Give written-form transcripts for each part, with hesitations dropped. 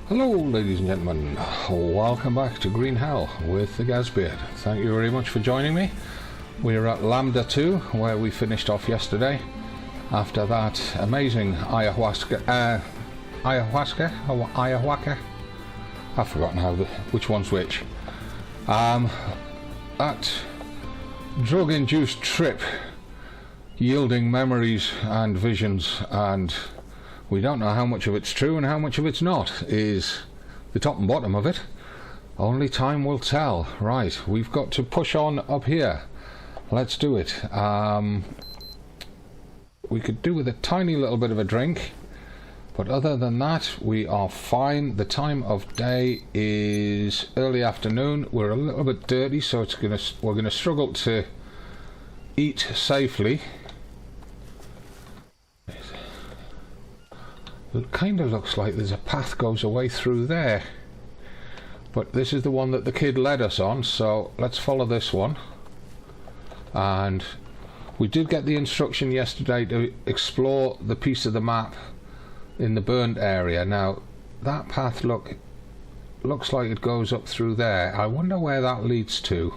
Hello ladies and gentlemen, welcome back to Green Hell with the Gazbeard. Thank you very much for joining me. We're at Lambda 2 where we finished off yesterday after that amazing ayahuasca, Ayahuasca? I've forgotten which one's which. That drug-induced trip yielding memories and visions, and we don't know how much of it's true and how much of it's not, is the top and bottom of it. Only time will tell. Right, we've got to push on up here. Let's do it. We could do with a tiny little bit of a drink, but other than that we are fine. The time of day is early afternoon. We're a little bit dirty, so we're gonna struggle to eat safely. It kind of looks like there's a path goes away through there, but this is the one that the kid led us on, so let's follow this one. And we did get the instruction yesterday to explore the piece of the map in the burnt area. Now that path looks like it goes up through there. I wonder where that leads to.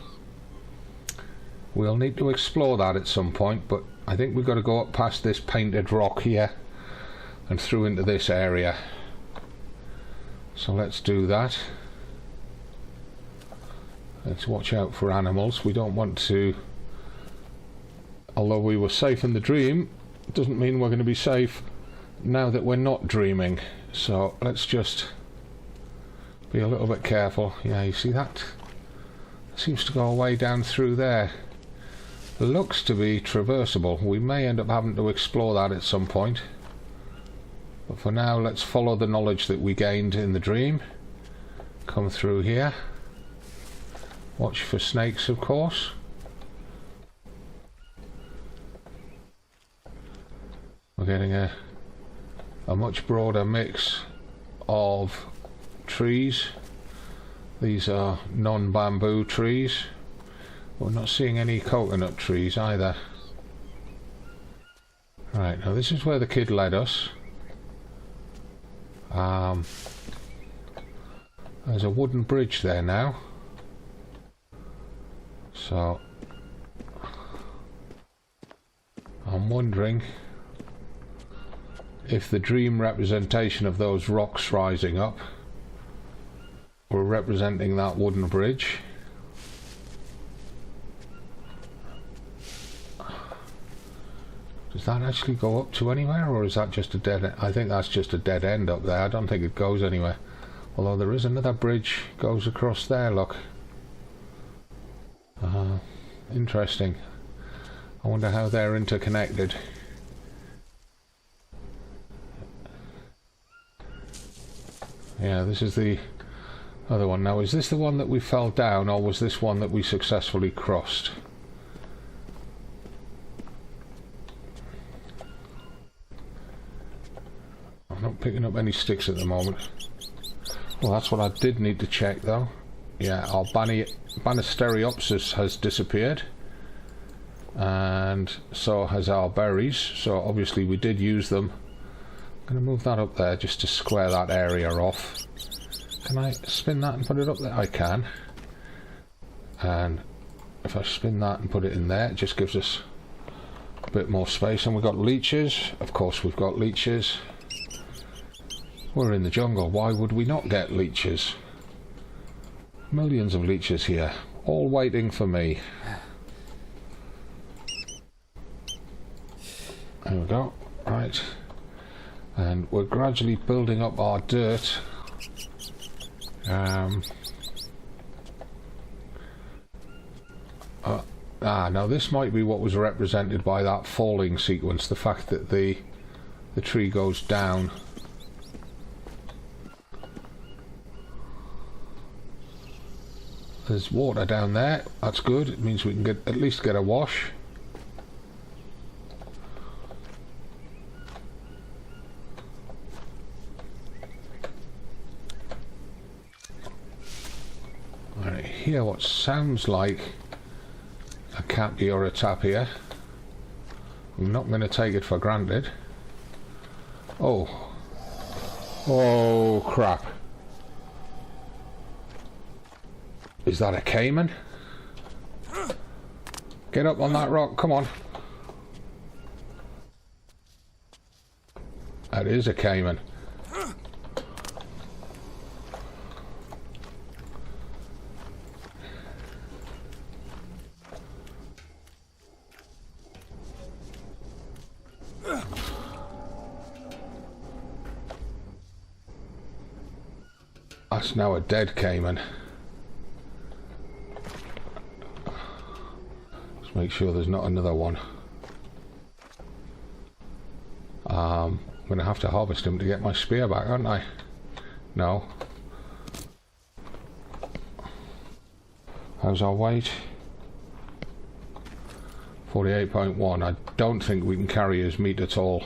We'll need to explore that at some point, but I think we've got to go up past this painted rock here and through into this area. So let's do that. Let's watch out for animals. We don't want to, although we were safe in the dream, it doesn't mean we're going to be safe now that we're not dreaming. So let's just be a little bit careful. Yeah, you see that? It seems to go away down through there. It looks to be traversable. We may end up having to explore that at some point. But for now, let's follow the knowledge that we gained in the dream. Come through here. Watch for snakes, of course. We're getting a much broader mix of trees. These are non-bamboo trees. We're not seeing any coconut trees either. Right, now this is where the kid led us. There's a wooden bridge there now, so I'm wondering if the dream representation of those rocks rising up were representing that wooden bridge. Does that actually go up to anywhere, or is that just a dead end? I think that's just a dead end up there. I don't think it goes anywhere. Although there is another bridge goes across there, look. Interesting. I wonder how they're interconnected. Yeah, this is the other one. Now, is this the one that we fell down, or was this one that we successfully crossed? I'm not picking up any sticks at the moment. Well, that's what I did need to check though. Yeah, our Banisteriopsis has disappeared, and so has our berries, so obviously we did use them. I'm going to move that up there just to square that area off. Can I spin that and put it up there? I can. And if I spin that and put it in there, it just gives us a bit more space. And we've got leeches. Of course we've got leeches. We're in the jungle, why would we not get leeches? Millions of leeches here, all waiting for me. There we go, right. And we're gradually building up our dirt. Now this might be what was represented by that falling sequence, the fact that the tree goes down. There's water down there, that's good. It means we can at least get a wash. Alright, here what sounds like a cappy or a tapir. I'm not going to take it for granted. Oh crap. Is that a caiman? Get up on that rock, come on. That is a caiman. That's now a dead caiman. Let's make sure there's not another one. I'm going to have to harvest him to get my spear back, aren't I? No. How's our weight? 48.1. I don't think we can carry his meat at all.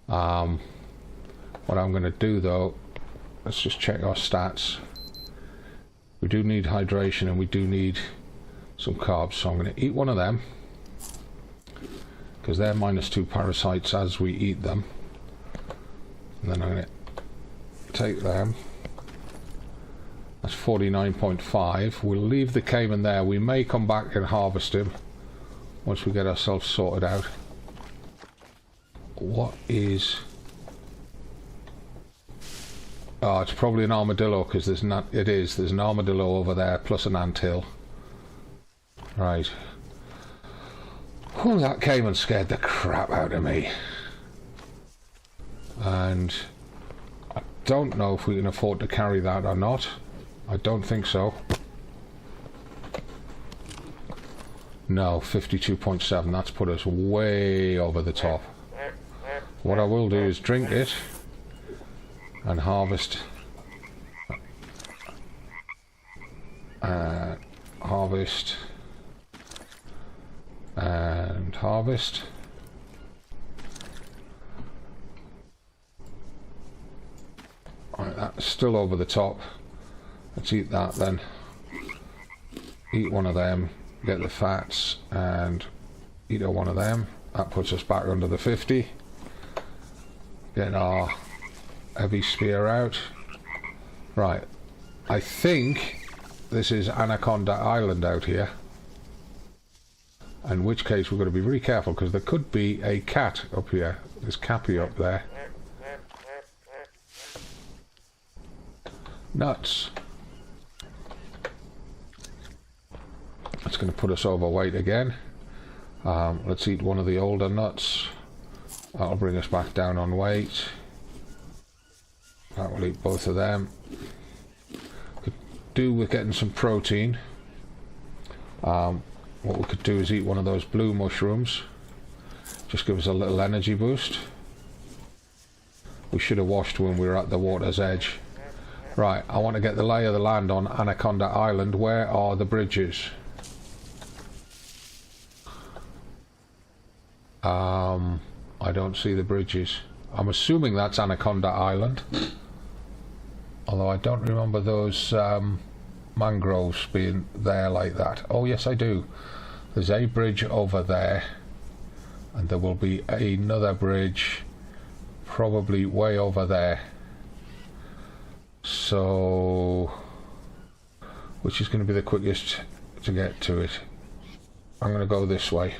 What I'm going to do though, let's just check our stats. We do need hydration and we do need some carbs, so I'm going to eat one of them because they're -2 parasites as we eat them, and then I'm going to take them. That's 49.5. We'll leave the caiman there. We may come back and harvest him once we get ourselves sorted out. What is... Oh, it's probably an armadillo because there's not. It is. There's an armadillo over there plus an anthill. Right. Oh, that caiman scared the crap out of me. And I don't know if we can afford to carry that or not. I don't think so. No, 52.7. That's put us way over the top. What I will do is drink it and harvest. Harvest. And harvest. Alright, that's still over the top. Let's eat that then. Eat one of them, get the fats, and eat one of them. That puts us back under the 50. Get our heavy spear out. Right, I think this is Anaconda Island out here. In which case we're going to be really careful because there could be a cat up here. There's Cappy up there. Nuts. That's going to put us overweight again. Let's eat one of the older nuts. That'll bring us back down on weight. That will eat both of them. Could do with getting some protein. What we could do is eat one of those blue mushrooms. Just give us a little energy boost. We should have washed when we were at the water's edge. Right, I want to get the lay of the land on Anaconda Island. Where are the bridges? I don't see the bridges. I'm assuming that's Anaconda Island. Although I don't remember those mangroves being there like that. Oh yes, I do. There's a bridge over there, and there will be another bridge probably way over there. So which is going to be the quickest to get to it? I'm going to go this way.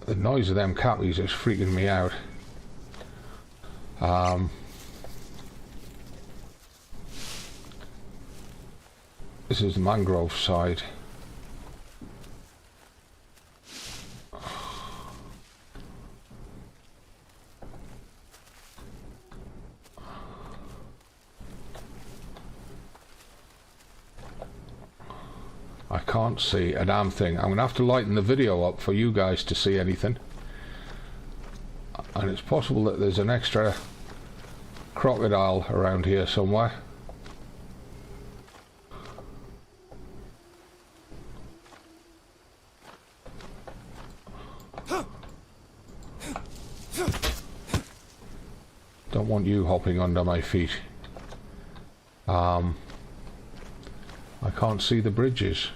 The noise of them cappies is freaking me out. This is the mangrove side. I can't see a damn thing. I'm going to have to lighten the video up for you guys to see anything. And it's possible that there's an extra crocodile around here somewhere. want you hopping under my feet. I can't see the bridges.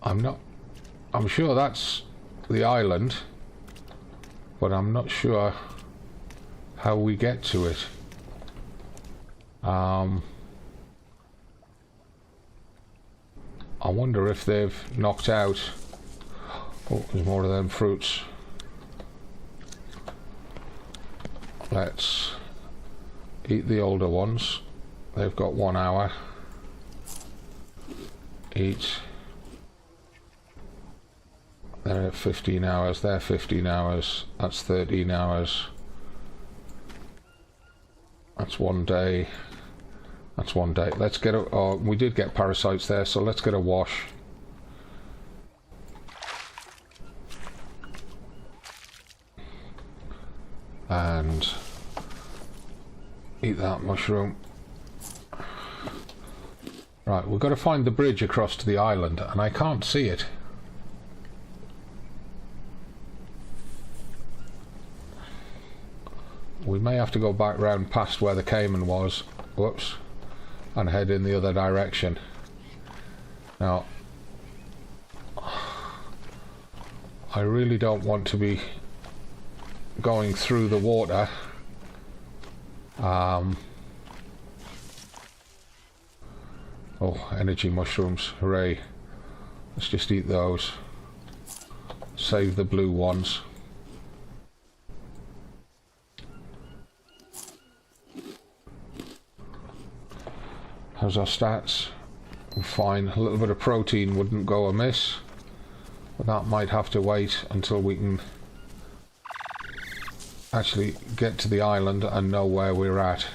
I'm sure that's the island, but I'm not sure how we get to it. I wonder if they've knocked out... Oh, there's more of them fruits. Let's eat the older ones. They've got 1 hour. Eat. They're at 15 hours. They're 15 hours. That's 13 hours. That's 1 day. That's 1 day. Let's get a... Oh, we did get parasites there, so let's get a wash. And eat that mushroom. Right, we've got to find the bridge across to the island, and I can't see it. We may have to go back round past where the Caiman was. Whoops. And head in the other direction. Now, I really don't want to be going through the water. Oh, energy mushrooms, hooray. Let's just eat those. Save the blue ones. How's our stats? Fine. A little bit of protein wouldn't go amiss, but that might have to wait until we can actually get to the island and know where we're at.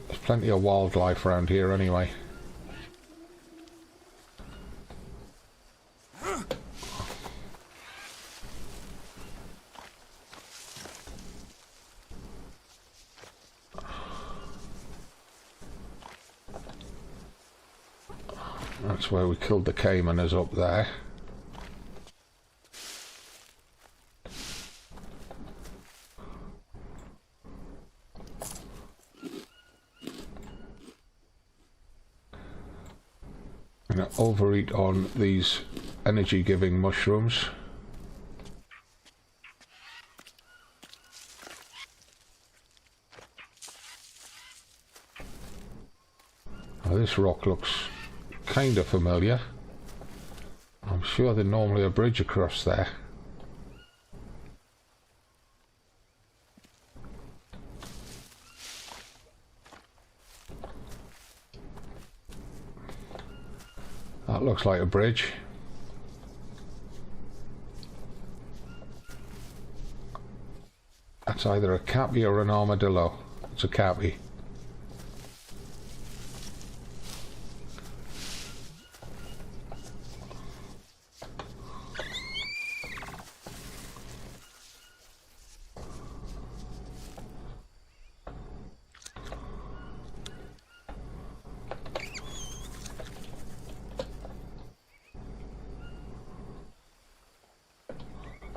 There's plenty of wildlife around here anyway. That's where we killed the Caiman, is up there. I'm going to overeat on these energy giving mushrooms. Now, this rock looks kind of familiar. I'm sure there's normally a bridge across there. That looks like a bridge. That's either a cappy or an armadillo. It's a cappy.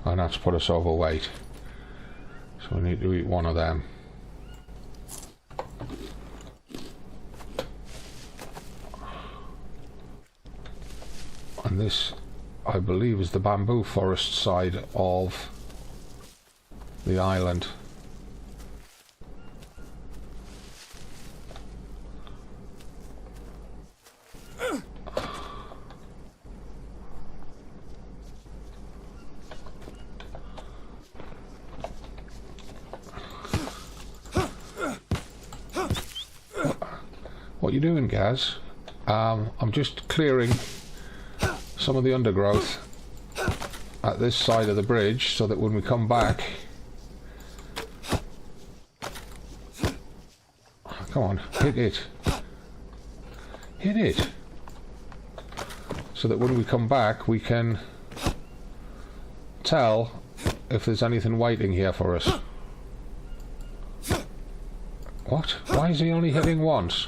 And that's put us overweight. So we need to eat one of them. And this, I believe, is the bamboo forest side of the island. What you doing, Gaz? I'm just clearing some of the undergrowth at this side of the bridge so that when we come back... Come on, hit it. Hit it. So that when we come back we can tell if there's anything waiting here for us. What? Why is he only hitting once?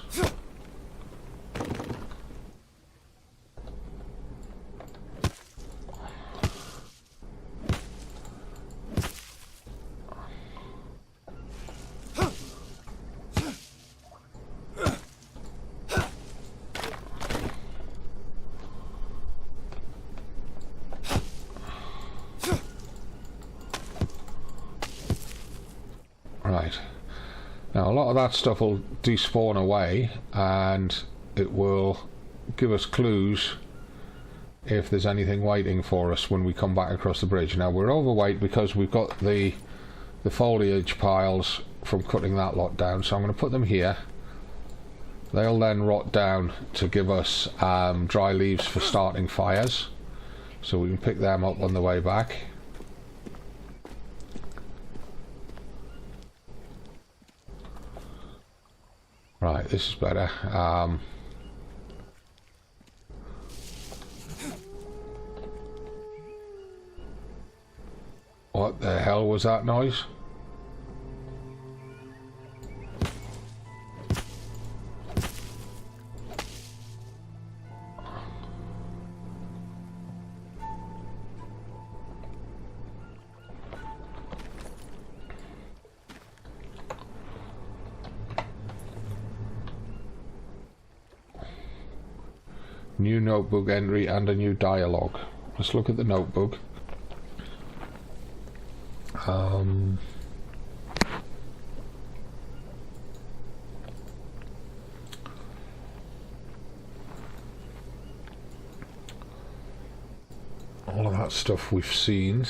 lot of that stuff will despawn away, and it will give us clues if there's anything waiting for us when we come back across the bridge. Now we're overweight because we've got the foliage piles from cutting that lot down, so I'm going to put them here. They'll then rot down to give us dry leaves for starting fires, so we can pick them up on the way back. Right, this is better. What the hell was that noise? New notebook entry and a new dialogue. Let's look at the notebook. All of that stuff we've seen.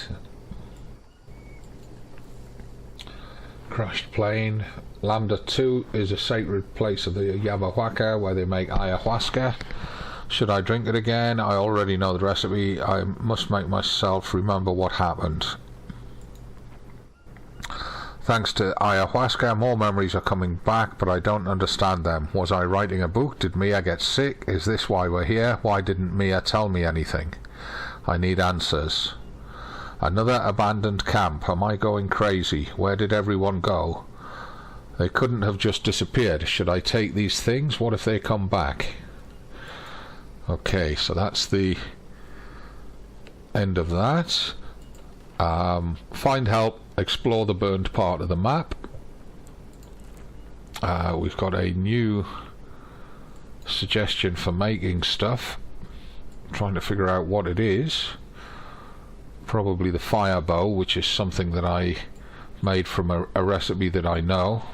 Crashed plane. Lambda 2 is a sacred place of the Ayahuasca where they make Ayahuasca. Should I drink it again? I already know the recipe. I must make myself remember what happened. Thanks to Ayahuasca, more memories are coming back, but I don't understand them. Was I writing a book? Did Mia get sick? Is this why we're here? Why didn't Mia tell me anything? I need answers. Another abandoned camp. Am I going crazy? Where did everyone go? They couldn't have just disappeared. Should I take these things? What if they come back? Okay, so that's the end of that. Find help, explore the burned part of the map. We've got a new suggestion for making stuff. I'm trying to figure out what it is. Probably the fire bow, which is something that I made from a recipe that I know.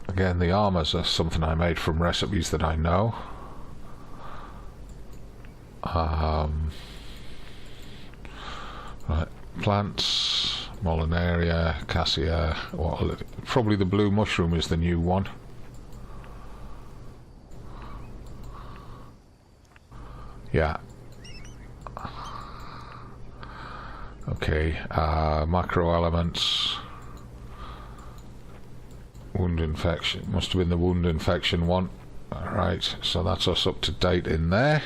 Again, the armors are something I made from recipes that I know. Right, plants, Molinaria, Cassia. Well, probably the blue mushroom is the new one. Yeah. Okay, macro elements. Wound infection, must have been the wound infection one. Alright, so that's us up to date in there.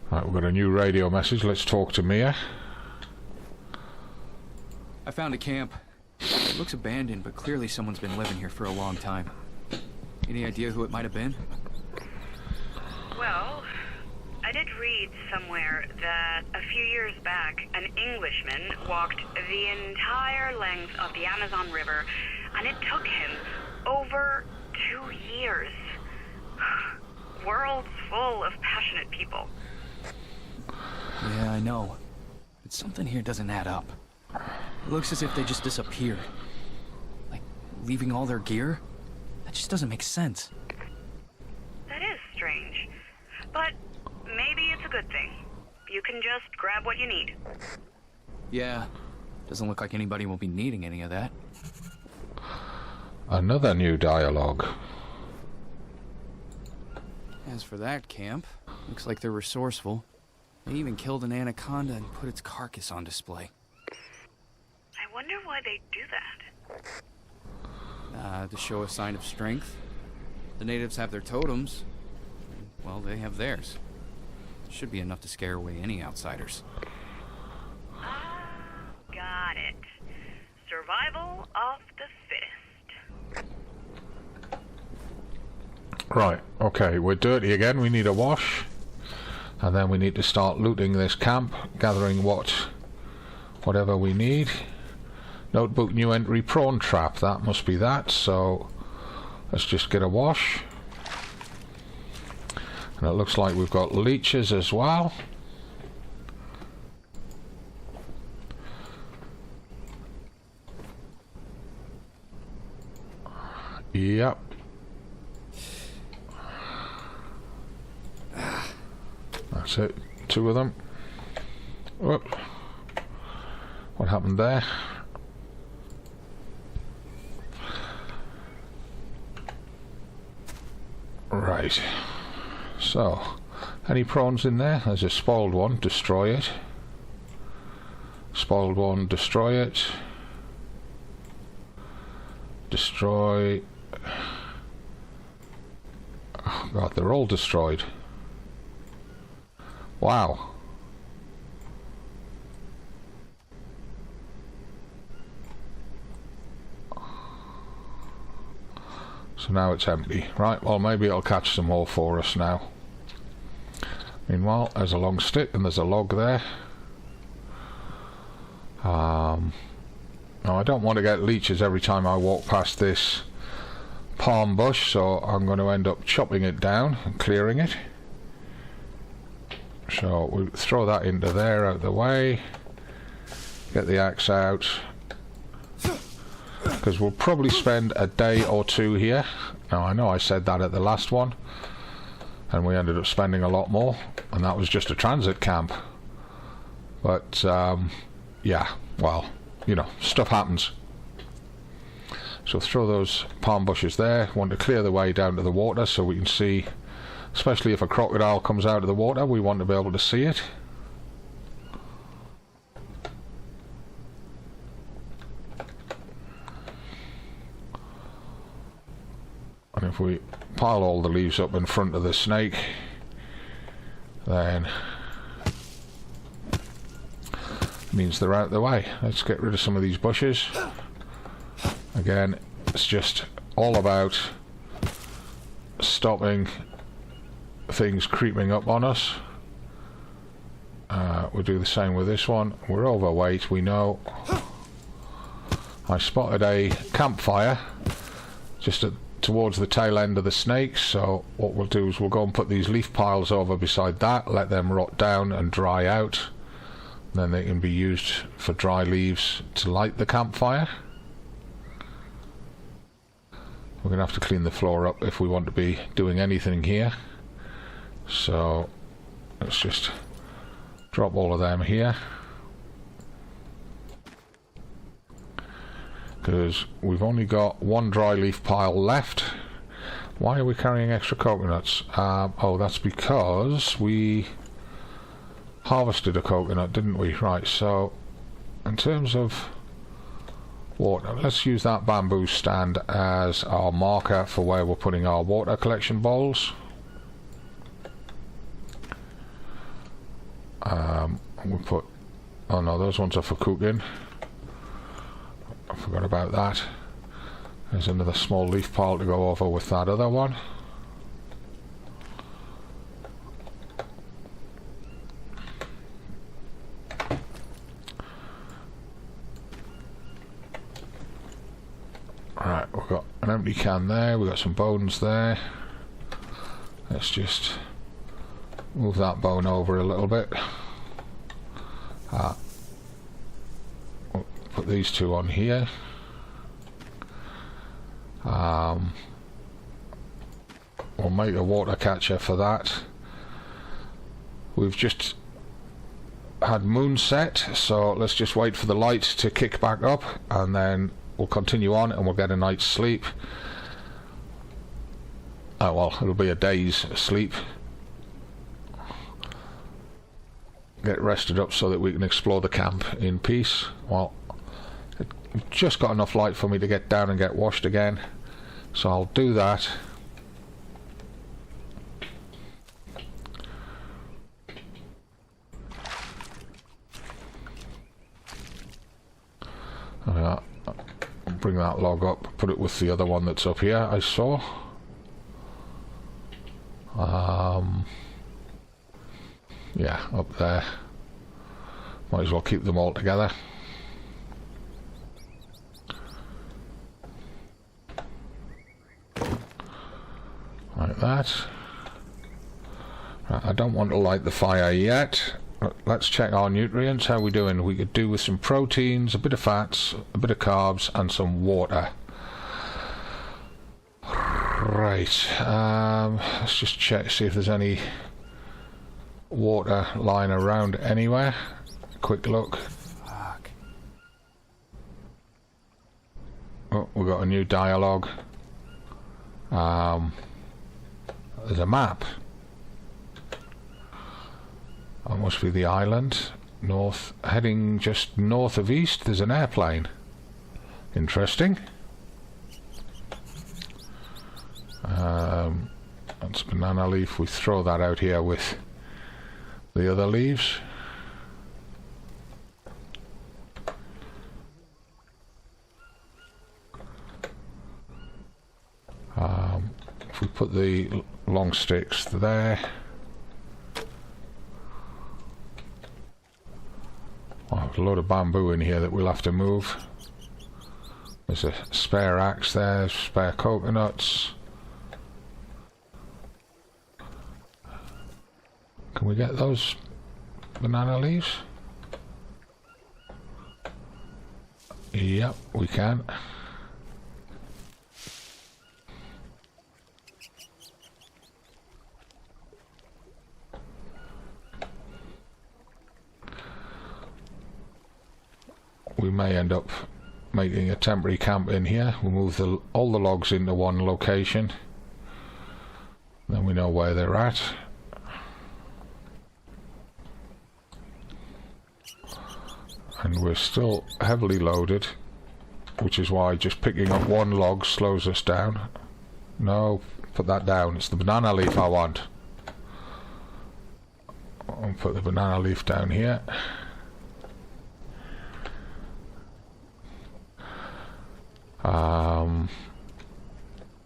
Right, we've got a new radio message. Let's talk to Mia. I found a camp. It looks abandoned, but clearly someone's been living here for a long time. Any idea who it might have been? Well, I did read somewhere that a few years back, an Englishman walked the entire length of the Amazon River, and it took him over 2 years. Worlds full of passionate people. Yeah, I know. But something here doesn't add up. It looks as if they just disappeared. Like, leaving all their gear? That just doesn't make sense. That is strange. But maybe it's a good thing. You can just grab what you need. Yeah. Doesn't look like anybody will be needing any of that. Another new dialogue. As for that camp, looks like they're resourceful. They even killed an anaconda and put its carcass on display. I wonder why they do that. To show a sign of strength. The natives have their totems. Well, they have theirs. Should be enough to scare away any outsiders. Got it. Survival of the fittest. Right, okay, we're dirty again. We need a wash. And then we need to start looting this camp, gathering whatever we need. Notebook new entry, prawn trap. That must be that, so let's just get a wash. And it looks like we've got leeches as well. Yep. That's it. 2 of them. Whoop. What happened there? Right. So, any prawns in there? There's a spoiled one. Destroy it. Spoiled one. Destroy it. Destroy. Oh god, they're all destroyed. Wow. So now it's empty. Right, well maybe it'll catch some more for us now. Meanwhile, there's a long stick and there's a log there. Now I don't want to get leeches every time I walk past this palm bush, so I'm going to end up chopping it down and clearing it. So we'll throw that into there, out of the way. Get the axe out. Because we'll probably spend a day or 2 here. Now I know I said that at the last one, and we ended up spending a lot more, and that was just a transit camp. But yeah, well, you know, stuff happens. So throw those palm bushes there. Want to clear the way down to the water so we can see, especially if a crocodile comes out of the water, we want to be able to see it. And if we pile all the leaves up in front of the snake, then means they're out of the way. Let's get rid of some of these bushes. Again, it's just all about stopping things creeping up on us. We'll do the same with this one. We're overweight, we know. I spotted a campfire just towards the tail end of the snakes, so what we'll do is we'll go and put these leaf piles over beside that, let them rot down and dry out. Then they can be used for dry leaves to light the campfire. We're going to have to clean the floor up if we want to be doing anything here. So let's just drop all of them here. Because we've only got 1 dry leaf pile left. Why are we carrying extra coconuts? Oh, that's because we harvested a coconut, didn't we? Right, so in terms of water, let's use that bamboo stand as our marker for where we're putting our water collection bowls. We'll put, oh no, those ones are for cooking. I forgot about that. There's another small leaf pile to go over with that other one. Right, we've got an empty can there, we've got some bones there. Let's just move that bone over a little bit. We'll put these 2 on here. We'll make a water catcher for that. We've just had moonset, so let's just wait for the light to kick back up, and then we'll continue on and we'll get a night's sleep. Oh well, it'll be a day's sleep. Get rested up so that we can explore the camp in peace. Well, it's just got enough light for me to get down and get washed again, so I'll do that. Bring that log up, put it with the other one that's up here I saw. Yeah, up there. Might as well keep them all together. Like that. Right, I don't want to light the fire yet. Let's check our nutrients. How are we doing? We could do with some proteins, a bit of fats, a bit of carbs, and some water. Right, let's just check, see if there's any water lying around anywhere. Quick look. Fuck. Oh, we've got a new dialogue. There's a map. That must be the island. North, heading just north of east, there's an airplane. Interesting. That's banana leaf. We throw that out here with the other leaves. If we put the long sticks there. Oh, there's a load of bamboo in here that we'll have to move. There's a spare axe there, spare coconuts. Can we get those banana leaves? Yep, we can. We may end up making a temporary camp in here. We'll move all the logs into one location. Then we know where they're at. And we're still heavily loaded, which is why just picking up one log slows us down. No, put that down. It's the banana leaf I want. I'll put the banana leaf down here.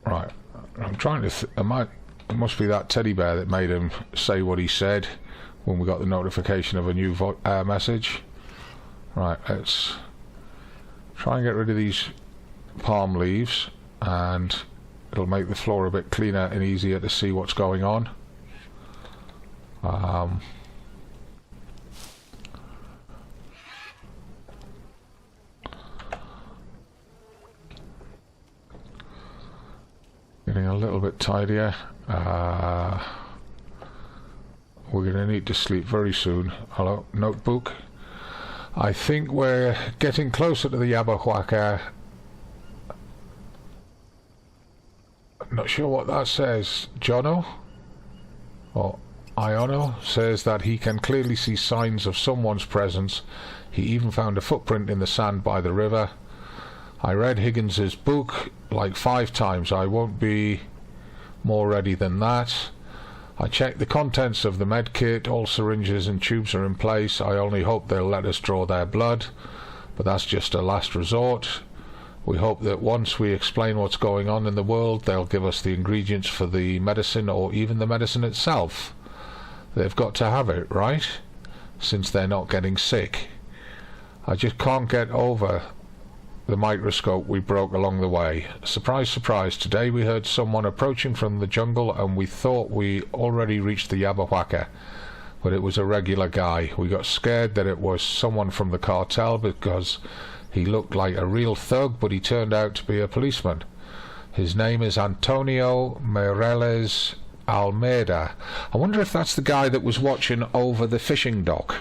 Right, I'm trying to it must be that teddy bear that made him say what he said when we got the notification of a new message. Right, let's try and get rid of these palm leaves, and it'll make the floor a bit cleaner and easier to see what's going on. Getting a little bit tidier. We're going to need to sleep very soon. Hello, notebook. I think we're getting closer to the Ayahuasca. I'm not sure what that says. Jono? Or Iono says that he can clearly see signs of someone's presence. He even found a footprint in the sand by the river. I read Higgins's book like 5 times. I won't be more ready than that. I checked the contents of the med kit. All syringes and tubes are in place. I only hope they'll let us draw their blood, but that's just a last resort. We hope that once we explain what's going on in the world, they'll give us the ingredients for the medicine, or even the medicine itself. They've got to have it, right? Since they're not getting sick. I just can't get over the microscope we broke along the way. Surprise, surprise, today we heard someone approaching from the jungle and we thought we already reached the Ayahuasca, but it was a regular guy. We got scared that it was someone from the cartel because he looked like a real thug, but he turned out to be a policeman. His name is Antonio Mireles Almeida. I wonder if that's the guy that was watching over the fishing dock.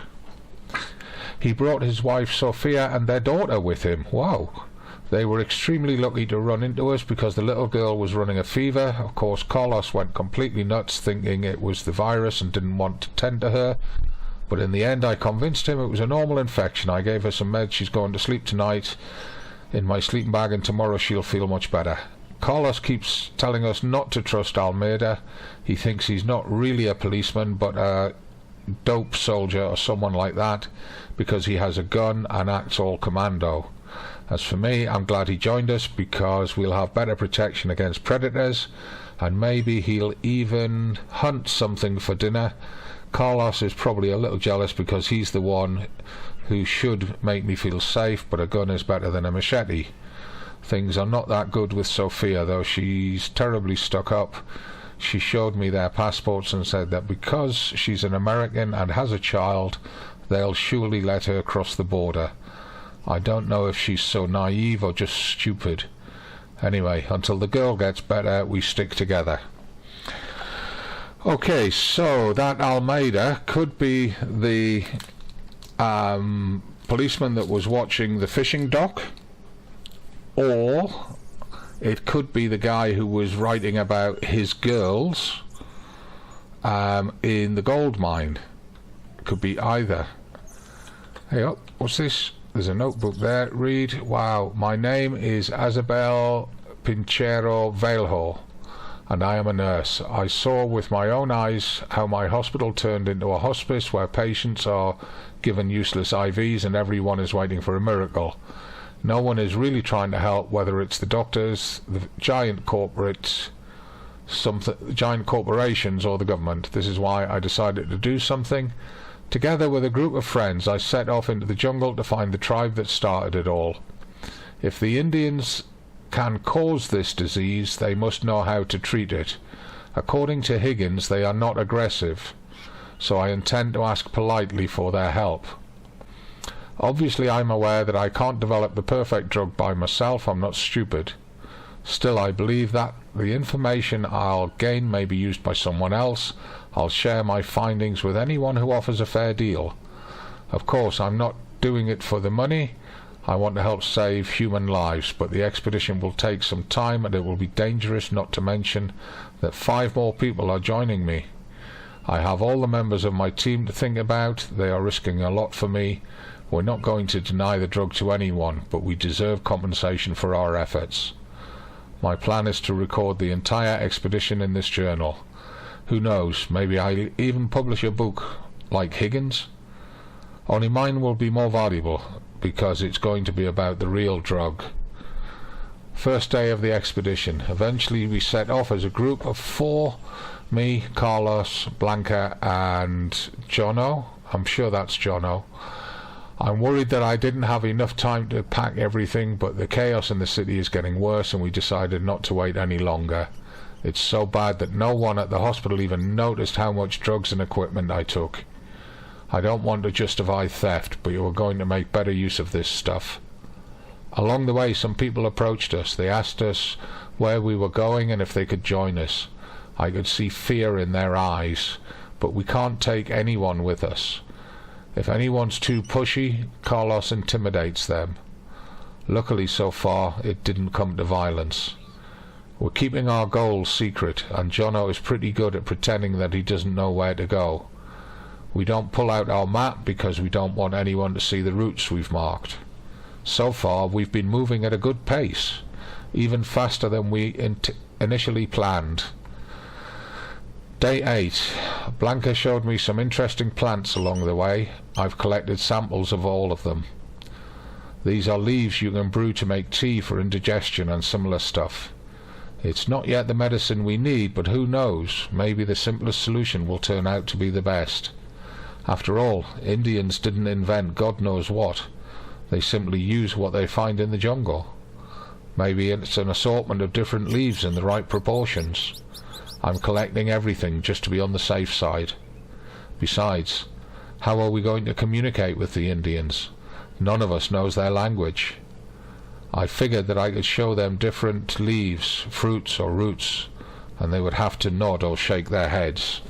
He brought his wife Sophia and their daughter with him. Wow. They were extremely lucky to run into us because the little girl was running a fever. Of course, Carlos went completely nuts thinking it was the virus and didn't want to tend to her. But in the end, I convinced him it was a normal infection. I gave her some meds. She's going to sleep tonight in my sleeping bag, and tomorrow she'll feel much better. Carlos keeps telling us not to trust Almeida. He thinks he's not really a policeman, but a dope soldier or someone like that, because he has a gun and acts all commando. As for me, I'm glad he joined us because we'll have better protection against predators, and maybe he'll even hunt something for dinner. Carlos is probably a little jealous because he's the one who should make me feel safe, but a gun is better than a machete. Things are not that good with Sophia, though. She's terribly stuck up. She showed me their passports and said that because she's an American and has a child, they'll surely let her cross the border. I don't know if she's so naive or just stupid. Anyway, until the girl gets better, we stick together. Okay, so that Almeida could be the policeman that was watching the fishing dock, or it could be the guy who was writing about his girls in the gold mine. It could be either. Hey, oh, what's this? There's a notebook there. Read. Wow, my name is Isabel Pinchero Valho, and I am a nurse. I saw with my own eyes how my hospital turned into a hospice where patients are given useless IVs and everyone is waiting for a miracle. No one is really trying to help, whether it's the doctors, the giant corporates, giant corporations, or the government. This is why I decided to do something. Together with a group of friends, I set off into the jungle to find the tribe that started it all. If the Indians can cause this disease, they must know how to treat it. According to Higgins, they are not aggressive, so I intend to ask politely for their help. Obviously, I'm aware that I can't develop the perfect drug by myself. I'm not stupid. Still, I believe that the information I'll gain may be used by someone else. I'll share my findings with anyone who offers a fair deal. Of course, I'm not doing it for the money. I want to help save human lives, but the expedition will take some time and it will be dangerous, not to mention that 5 more people are joining me. I have all the members of my team to think about. They are risking a lot for me. We're not going to deny the drug to anyone, but we deserve compensation for our efforts. My plan is to record the entire expedition in this journal. Who knows, maybe I'll even publish a book like Higgins. Only mine will be more valuable, because it's going to be about the real drug. First day of the expedition. Eventually we set off as a group of 4. Me, Carlos, Blanca and Jono. I'm sure that's Jono. I'm worried that I didn't have enough time to pack everything, but the chaos in the city is getting worse and we decided not to wait any longer. It's so bad that no one at the hospital even noticed how much drugs and equipment I took. I don't want to justify theft, but you are going to make better use of this stuff. Along the way, some people approached us. They asked us where we were going and if they could join us. I could see fear in their eyes, but we can't take anyone with us. If anyone's too pushy, Carlos intimidates them. Luckily, so far, it didn't come to violence. We're keeping our goals secret, and Jono is pretty good at pretending that he doesn't know where to go. We don't pull out our map because we don't want anyone to see the routes we've marked. So far, we've been moving at a good pace, even faster than we initially planned. Day 8. Blanca showed me some interesting plants along the way. I've collected samples of all of them. These are leaves you can brew to make tea for indigestion and similar stuff. It's not yet the medicine we need, but who knows, maybe the simplest solution will turn out to be the best. After all, Indians didn't invent God knows what. They simply use what they find in the jungle. Maybe it's an assortment of different leaves in the right proportions. I'm collecting everything just to be on the safe side. Besides, how are we going to communicate with the Indians? None of us knows their language. I figured that I could show them different leaves, fruits or roots, and they would have to nod or shake their heads.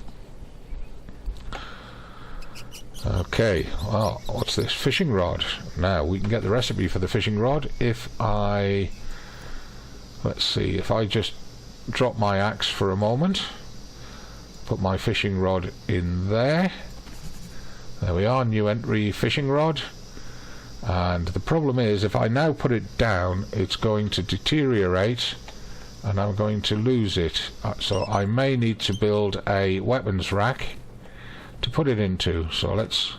Okay, well, what's this? Fishing rod. Now, we can get the recipe for the fishing rod if I... Let's see, if I just drop my axe for a moment, put my fishing rod in there. There we are, new entry fishing rod. And the problem is, if I now put it down, it's going to deteriorate and I'm going to lose it. So I may need to build a weapons rack to put it into. So let's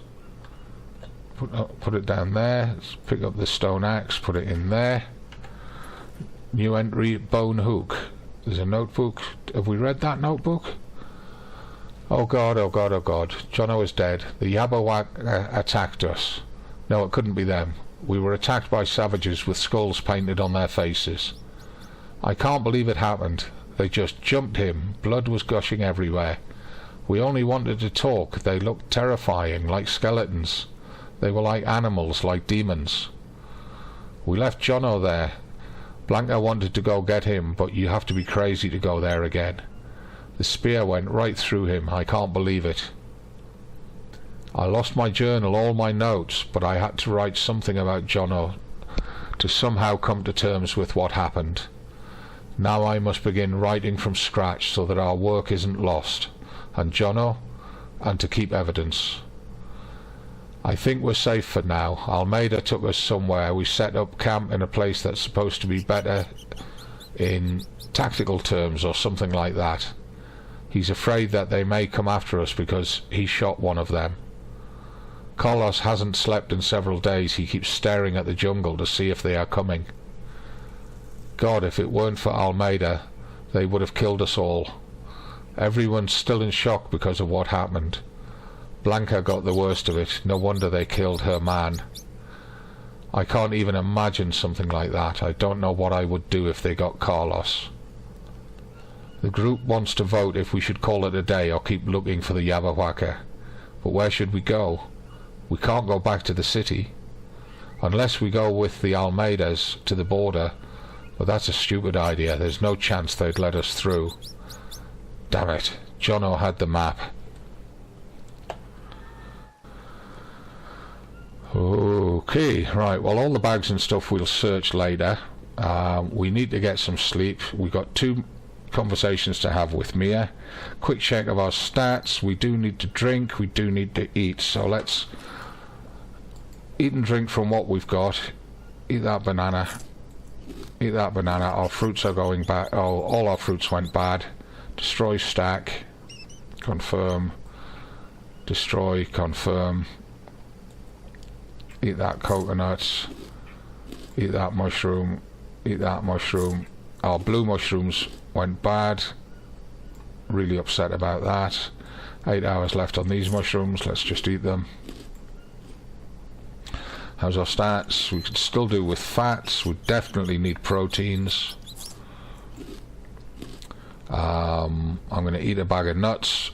put it down there. Let's pick up the stone axe, put it in there. New entry, bone hook. There's a notebook. Have we read that notebook? Oh god, oh god, oh god. Jono is dead. The Yabawak attacked us. No, it couldn't be them. We were attacked by savages with skulls painted on their faces. I can't believe it happened. They just jumped him. Blood was gushing everywhere. We only wanted to talk. They looked terrifying, like skeletons. They were like animals, like demons. We left Jono there. Blanca wanted to go get him, but you have to be crazy to go there again. The spear went right through him. I can't believe it. I lost my journal, all my notes, but I had to write something about Jono to somehow come to terms with what happened. Now I must begin writing from scratch so that our work isn't lost, and Jono, and to keep evidence. I think we're safe for now. Almeida took us somewhere. We set up camp in a place that's supposed to be better in tactical terms or something like that. He's afraid that they may come after us because he shot one of them. Carlos hasn't slept in several days. He keeps staring at the jungle to see if they are coming. God, if it weren't for Almeida, they would have killed us all. Everyone's still in shock because of what happened. Blanca got the worst of it. No wonder they killed her man. I can't even imagine something like that. I don't know what I would do if they got Carlos. The group wants to vote if we should call it a day or keep looking for the Ayahuasca. But where should we go? We can't go back to the city. Unless we go with the Almeidas to the border. But that's a stupid idea. There's no chance they'd let us through. Damn it. Jono had the map. Okay, right, well, all the bags and stuff we'll search later. We need to get some sleep. We've got 2 conversations to have with Mia. Quick check of our stats. We do need to drink, we do need to eat, so let's eat and drink from what we've got. Eat that banana. Eat that banana. Our fruits are going bad. Oh, all our fruits went bad. Destroy stack. Confirm. Destroy, confirm. Eat that coconut. Eat that mushroom. Eat that mushroom. Our blue mushrooms went bad. Really upset about that. 8 hours left on these mushrooms. Let's just eat them. How's our stats? We could still do with fats. We definitely need proteins. I'm going to eat a bag of nuts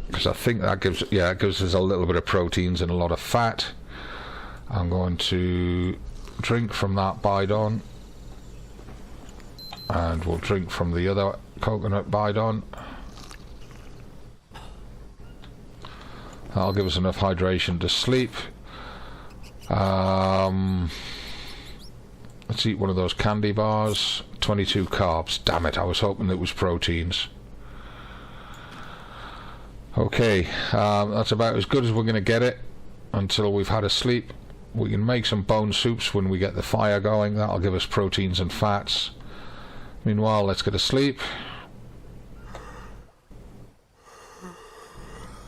because I think that gives, yeah, it gives us a little bit of proteins and a lot of fat. I'm going to drink from that bidon, and we'll drink from the other coconut bidon. That'll give us enough hydration to sleep. Let's eat one of those candy bars. 22 carbs. Damn it, I was hoping it was proteins. Okay, that's about as good as we're going to get it until we've had a sleep. We can make some bone soups when we get the fire going. That'll give us proteins and fats. Meanwhile, let's get a sleep.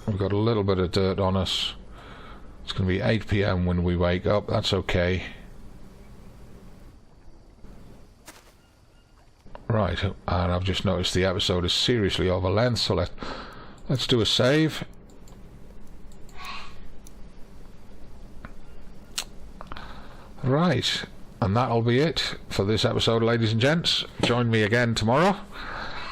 We've got a little bit of dirt on us. It's going to be 8 PM when we wake up. That's okay. Right, and I've just noticed the episode is seriously over length, so let's do a save. Right, and that'll be it for this episode, ladies and gents. Join me again tomorrow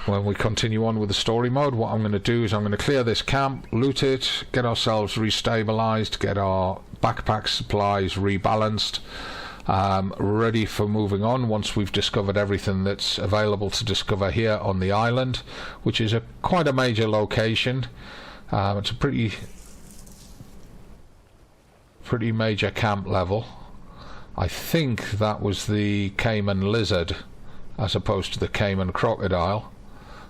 when we continue on with the story mode. What I'm going to do is I'm going to clear this camp, loot it, get ourselves restabilized, get our backpack supplies rebalanced, ready for moving on once we've discovered everything that's available to discover here on the island, which is quite a major location. It's a pretty major camp level. I think that was the Caiman lizard as opposed to the Caiman crocodile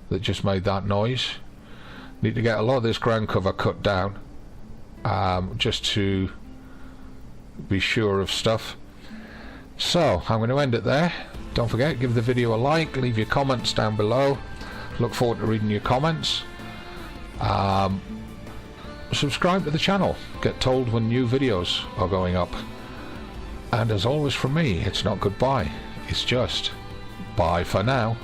that just made that noise. Need to get a lot of this ground cover cut down, just to be sure of stuff. So I'm going to end it there. Don't forget, give the video a like, leave your comments down below. Look forward to reading your comments. Subscribe to the channel, get told when new videos are going up. And as always from me, it's not goodbye, it's just bye for now.